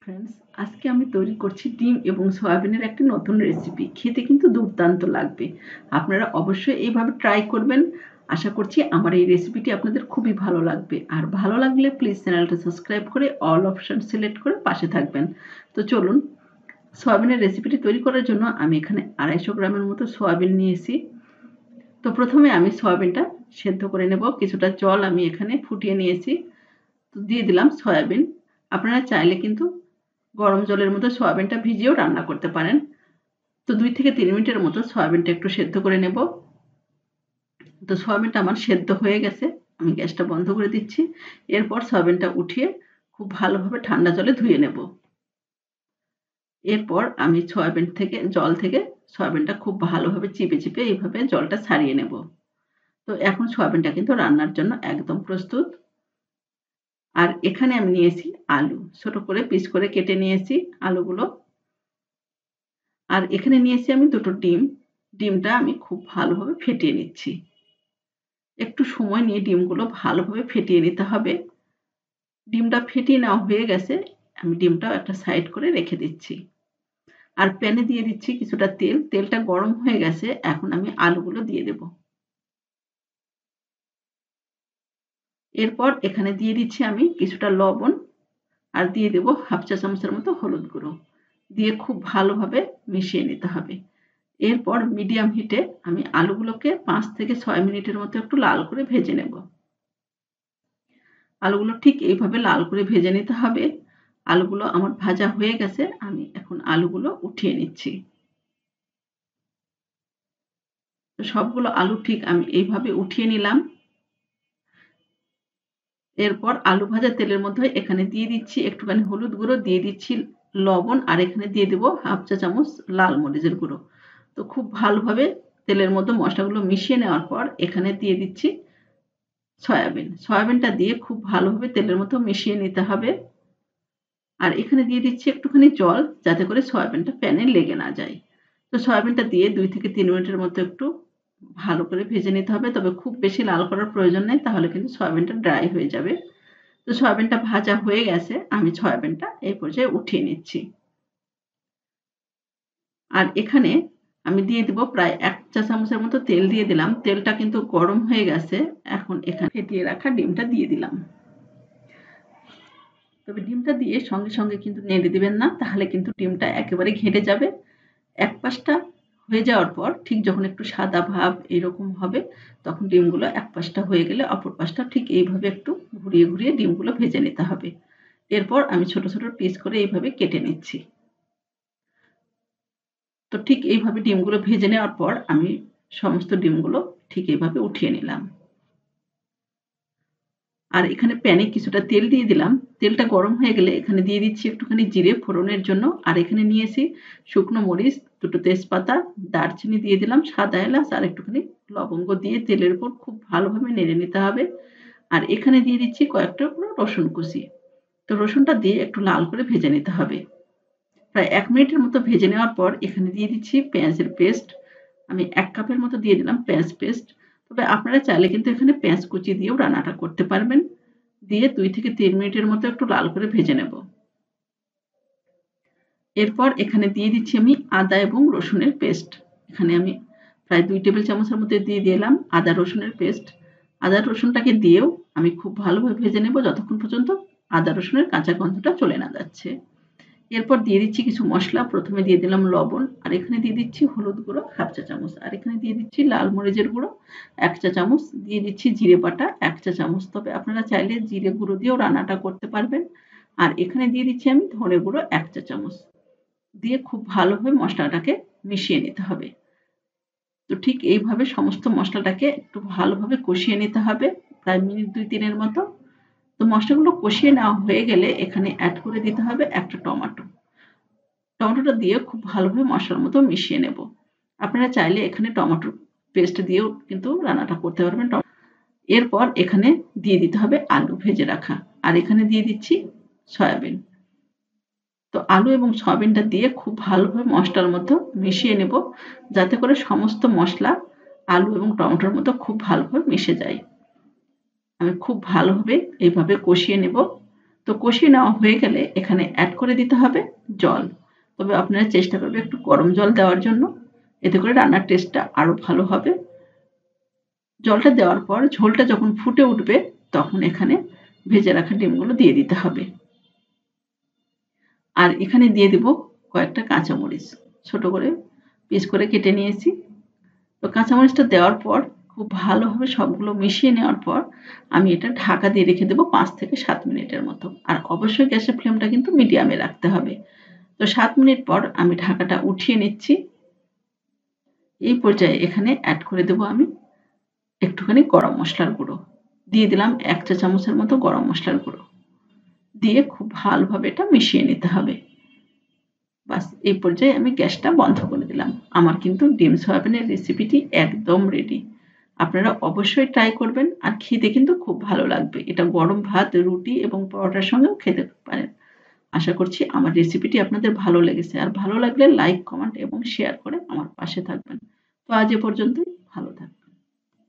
Friends, আজকে আমি তৈরি করছি ডিম এবং সয়াবিনের একটি নতুন রেসিপি। খেতে কিন্তু দুর্দান্ত লাগবে। আপনারা অবশ্যই এইভাবে ট্রাই করবেন। আশা করছি আমার এই রেসিপিটি আপনাদের খুবই ভালো লাগবে। আর ভালো লাগলে প্লিজ চ্যানেলটা সাবস্ক্রাইব করে অল অপশন সিলেক্ট করে পাশে থাকবেন। তো চলুন, সয়াবিনের রেসিপিটি তৈরি করার জন্য আমি এখানে 250 গ্রামের মতো সয়াবিন নিয়েছি। তো প্রথমে আমি সয়াবিনটা সেদ্ধ করে নেব। কিছুটা জল আমি এখানে ফুটিয়ে নিয়েছি। তো দিয়ে দিলাম সয়াবিন। আপনারা চাইলে কিন্তু গরম জলের মধ্যে সয়াবিনটা ভিজিয়েও রান্না করতে পারেন। তো 2 থেকে 3 মিনিটের মতো সয়াবিনটা একটু সেদ্ধ করে নেব। তো সয়াবিনটা আমার সেদ্ধ হয়ে গেছে। আমি গ্যাসটা বন্ধ করে দিচ্ছি। এরপর সয়াবিনটা উঠিয়ে খুব ভালোভাবে ঠান্ডা জলে ধুয়ে নেব। এরপর আমি জল থেকে সয়াবিনটা খুব ভালোভাবে চিপে এইভাবে জলটা ছাড়িয়ে নেব। তো এখন সয়াবিনটা কিন্তু রান্নার জন্য একদম প্রস্তুত। আর এখানে আমি নিয়েছি আলু। ছোট করে পিস করে কেটে নিয়েছি আলুগুলো। আর এখানে নিয়েছি আমি 2 টো ডিম। ডিমটা আমি খুব ভালোভাবে ফেটিয়ে নিচ্ছি। একটু সময় নিয়ে ডিমগুলো ভালোভাবে ফেটিয়ে নিতে হবে। ডিমটা ফেটিয়ে নেওয়া হয়ে গেছে। আমি ডিমটাও একটা সাইড করে রেখে দিচ্ছি। আর প্যানে দিয়ে দিচ্ছি কিছুটা তেল। তেলটা গরম হয়ে গেছে। এখন আমি আলুগুলো দিয়ে দেব। এরপর এখানে দিয়ে দিচ্ছি আমি কিছুটা লবণ আর দিয়ে দেব হাফ চা চামচের মতো হলুদ গুঁড়ো। দিয়ে খুব ভালোভাবে মিশিয়ে নিতে হবে। এরপর মিডিয়াম হিটে আমি আলুগুলোকে 5 থেকে 6 মিনিটের মতো একটু লাল করে ভেজে নেব। আলুগুলো ঠিক এইভাবে লাল করে ভেজে নিতে হবে। আলুগুলো আমার ভাজা হয়ে গেছে। আমি এখন আলুগুলো উঠিয়ে নিচ্ছি। তো সবগুলো আলু ঠিক আমি এইভাবে উঠিয়ে নিলাম। এরপর আলু ভাজা তেলের মধ্যে এখানে দিয়ে দিচ্ছি একটুখানি হলুদ গুঁড়ো, দিয়ে দিচ্ছি লবণ আর এখানে দিয়ে দেব হাফ চা চামচ লাল মরিচের গুঁড়ো। তো খুব ভালোভাবে তেলের মধ্যে মশলাগুলো মিশিয়ে নেওয়ার পর এখানে দিয়ে দিচ্ছি সয়াবিন। সয়াবিনটা দিয়ে খুব ভালোভাবে তেলের মধ্যে মিশিয়ে নিতে হবে। আর এখানে দিয়ে দিচ্ছি একটুখানি জল যাতে করে সয়াবিনটা প্যানে লেগে না যায়। তো সয়াবিনটা দিয়ে 2 থেকে 3 মিনিটের মতো একটু ভালো করে ভেজে নিতে হবে। তবে খুব বেশি লাল করার প্রয়োজন নেই, তাহলে কিন্তু সয়াবিনটা ড্রাই হয়ে যাবে। তো সয়াবিনটা ভাজা হয়ে গেছে। আমি সয়াবিনটা এই পর্যায়ে উঠিয়ে নিচ্ছি। আর এখানে আমি দিয়ে দিব প্রায় 1 চা চামচের মতো তেল দিয়ে দিলাম। তেলটা কিন্তু গরম হয়ে গেছে। এখন এখানে ফেটিয়ে রাখা ডিমটা দিয়ে দিলাম। তবে ডিমটা দিয়ে সঙ্গে কিন্তু নেড়ে দিবেন না, তাহলে কিন্তু ডিমটা একেবারে ঘেঁটে যাবে। এক পাশটা হয়ে যাওয়ার পর ঠিক যখন একটু সাদা ভাব এরকম হবে, তখন ডিমগুলো এক পাশটা হয়ে গেলে অপর পাশটা ঠিক এইভাবে একটু ঘুরিয়ে ডিমগুলো ভেজে নিতে হবে। এরপর আমি ছোট পিস করে এইভাবে কেটে নিচ্ছি। তো ঠিক এইভাবে ডিমগুলো ভেজে নেওয়ার পর আমি সমস্ত ডিমগুলো ঠিক এইভাবে উঠিয়ে নিলাম। আর এখানে প্যানে কিছুটা তেল দিয়ে দিলাম। তেলটা গরম হয়ে গেলে এখানে দিয়ে দিচ্ছি একটুখানি জিরে ফোড়নের জন্য। আর এখানে নিয়েছি শুকনো মরিচ, 2 টো তেজপাতা, দারচিনি দিয়ে দিলাম, সাদা এলাচ আর একটুখানি লবঙ্গ দিয়ে তেলের উপর খুব ভালোভাবে নেড়ে নিতে হবে। আর এখানে দিয়ে দিচ্ছি কয়েকটা রসুন কুচি। তো রসুনটা দিয়ে একটু লাল করে ভেজে নিতে হবে। প্রায় 1 মিনিটের মতো ভেজে নেওয়ার পর এখানে দিয়ে দিচ্ছি পেঁয়াজের পেস্ট। আমি 1 কাপের মতো দিয়ে দিলাম পেঁয়াজ পেস্ট। তবে আপনারা চাইলে কিন্তু এখানে পেঁয়াজ কুচি দিয়েও রান্নাটা করতে পারবেন। দিয়ে 2 থেকে 3 মিনিটের মতো একটু লাল করে ভেজে নেব। এরপর এখানে দিয়ে দিচ্ছি আমি আদা এবং রসুনের পেস্ট। এখানে আমি প্রায় 2 টেবিল চামচের মতো দিয়ে দিলাম আদা রসুনের পেস্ট। আদা রসুনটাকে দিয়েও আমি খুব ভালোভাবে ভেজে নেব যতক্ষণ পর্যন্ত আদা রসুনের কাঁচা গন্ধটা চলে না যাচ্ছে। এরপর দিয়ে দিচ্ছি কিছু মসলা। প্রথমে দিয়ে দিলাম লবণ আর এখানে দিয়ে দিচ্ছি হলুদ গুঁড়ো হাফ চা চামচ। আর এখানে দিয়ে দিচ্ছি লাল মরিচের গুঁড়ো 1 চা চামচ। দিয়ে দিচ্ছি জিরে বাটা 1 চা চামচ। তবে আপনারা চাইলে জিরে গুঁড়ো দিয়েও রান্নাটা করতে পারবেন। আর এখানে দিয়ে দিচ্ছি আমি ধনে গুঁড়ো 1 চা চামচ। দিয়ে খুব ভালোভাবে মশলাটাকে মিশিয়ে নিতে হবে। তো ঠিক এইভাবে সমস্ত মশলাটাকে একটু ভালোভাবে কষিয়ে নিতে হবে প্রায় মিনিট 2-3 এর মতো। তো মশলাগুলো কষিয়ে নেওয়া হয়ে গেলে এখানে অ্যাড করে দিতে হবে একটা টমেটো। টমেটোটা দিয়ে খুব ভালোভাবে মশলার মতো মিশিয়ে নেব। আপনারা চাইলে এখানে টমেটোর পেস্ট দিয়েও কিন্তু রান্নাটা করতে পারবেন। এরপর এখানে দিয়ে দিতে হবে আলু ভেজে রাখা। আর এখানে দিয়ে দিচ্ছি সয়াবিন। তো আলু এবং সয়াবিনটা দিয়ে খুব ভালোভাবে মশলার মধ্যে মিশিয়ে নেব, যাতে করে সমস্ত মশলা আলু এবং টমেটোর মধ্যে খুব ভালোভাবে মিশে যায়। আমি খুব ভালোভাবে এইভাবে কষিয়ে নেব। তো তো কষিয়ে নেওয়া হয়ে গেলে এখানে অ্যাড করে দিতে হবে জল। তবে আপনারা চেষ্টা করবেন একটু গরম জল দেওয়ার জন্য, এতে করে রান্নার টেস্টটা আরও ভালো হবে। জলটা দেওয়ার পর ঝোলটা যখন ফুটে উঠবে তখন এখানে ভেজে রাখা ডিমগুলো দিয়ে দিতে হবে। আর এখানে দিয়ে দেব কয়েকটা কাঁচামরিচ, ছোট করে পিস করে কেটে নিয়েছি। তো কাঁচামরিচটা দেওয়ার পর খুব ভালোভাবে সবগুলো মিশিয়ে নেওয়ার পর আমি এটা ঢাকা দিয়ে রেখে দেবো 5 থেকে 7 মিনিটের মতো। আর অবশ্যই গ্যাসের ফ্লেমটা কিন্তু মিডিয়ামে রাখতে হবে। তো 7 মিনিট পর আমি ঢাকাটা উঠিয়ে নিচ্ছি। এই পর্যায়ে এখানে অ্যাড করে দেবো আমি একটুখানি গরম মশলার গুঁড়ো। দিয়ে দিলাম 1 চা চামচের মতো গরম মশলার গুঁড়ো। দিয়ে খুব ভালোভাবে এটা মিশিয়ে নিতে হবে। বাস এই পর্যায়ে আমি গ্যাসটা বন্ধ করে দিলাম। আমার কিন্তু ডিম সয়াবিনের রেসিপিটি একদম রেডি। আপনারা অবশ্যই ট্রাই করবেন আর খেতে কিন্তু খুব ভালো লাগবে। এটা গরম ভাত, রুটি এবং পরোটার সঙ্গেও খেতে পারেন। আশা করছি আমার রেসিপিটি আপনাদের ভালো লেগেছে। আর ভালো লাগলে লাইক, কমেন্ট এবং শেয়ার করে আমার পাশে থাকবেন। তো আজ এ পর্যন্তই।